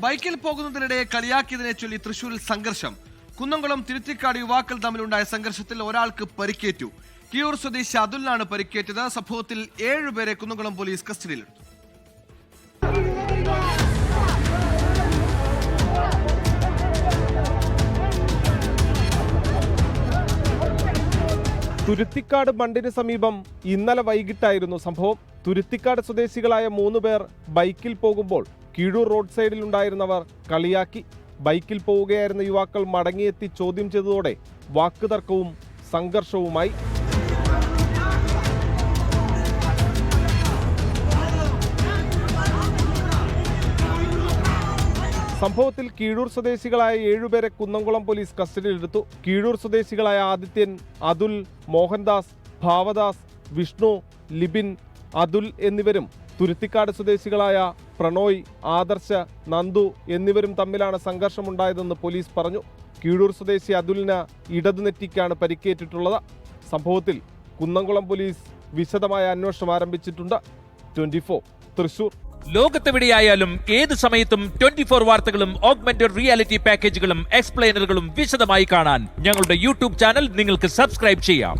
ബൈക്കിൽ പോകുന്നതിനിടെ കളിയാക്കിയതിനെ ചൊല്ലി തൃശൂരിൽ സംഘർഷം. കുന്നംകുളം തിരുത്തിക്കാട് യുവാക്കൾ തമ്മിലുണ്ടായ സംഘർഷത്തിൽ ഒരാൾക്ക് പരിക്കേറ്റു. കിയൂർ സ്വദേശി അതുലിനാണ് പരിക്കേറ്റത്. സംഭവത്തിൽ 7 പേരെ കുന്നംകുളം പോലീസ് കസ്റ്റഡിയിലെടുത്തു. തുരുത്തിക്കാട് ബണ്ടിന് സമീപം ഇന്നലെ വൈകിട്ടായിരുന്നു സംഭവം. തുരുത്തിക്കാട് സ്വദേശികളായ 3 പേർ ബൈക്കിൽ പോകുമ്പോൾ കീഴൂർ റോഡ് സൈഡിലുണ്ടായിരുന്നവർ കളിയാക്കി. ബൈക്കിൽ പോവുകയായിരുന്ന യുവാക്കൾ മടങ്ങിയെത്തി ചോദ്യം ചെയ്തതോടെ വാക്കുതർക്കവും സംഘർഷവുമായി. സംഭവത്തിൽ കീഴൂർ സ്വദേശികളായ 7 പേരെ കുന്നംകുളം പോലീസ് കസ്റ്റഡിയിലെടുത്തു. കീഴൂർ സ്വദേശികളായ ആദിത്യൻ, അതുൽ, മോഹൻദാസ്, ഭാവദാസ്, വിഷ്ണു, ലിബിൻ, അതുൽ എന്നിവരും തുരുത്തിക്കാട് സ്വദേശികളായ പ്രണോയ്, ആദർശ, നന്ദു എന്നിവരും തമ്മിലാണ് സംഘർഷമുണ്ടായതെന്ന് പോലീസ് പറഞ്ഞു. കീഴൂർ സ്വദേശി അതുലിന് ഇടതുനെറ്റിക്കാണ് പരിക്കേറ്റിട്ടുള്ളത്. സംഭവത്തിൽ കുന്നംകുളം പോലീസ് വിശദമായ അന്വേഷണം ആരംഭിച്ചിട്ടുണ്ട്. 24 തൃശൂർ. ലോകത്തെവിടെയായാലും ഏത് സമയത്തും 24 വാർത്തകളും ഓഗ്മെന്റഡ് റിയാലിറ്റി പാക്കേജുകളും എക്സ്പ്ലെയിനറുകളും വിശദമായി കാണാൻ ഞങ്ങളുടെ യൂട്യൂബ് ചാനൽ നിങ്ങൾക്ക് സബ്സ്ക്രൈബ് ചെയ്യാം.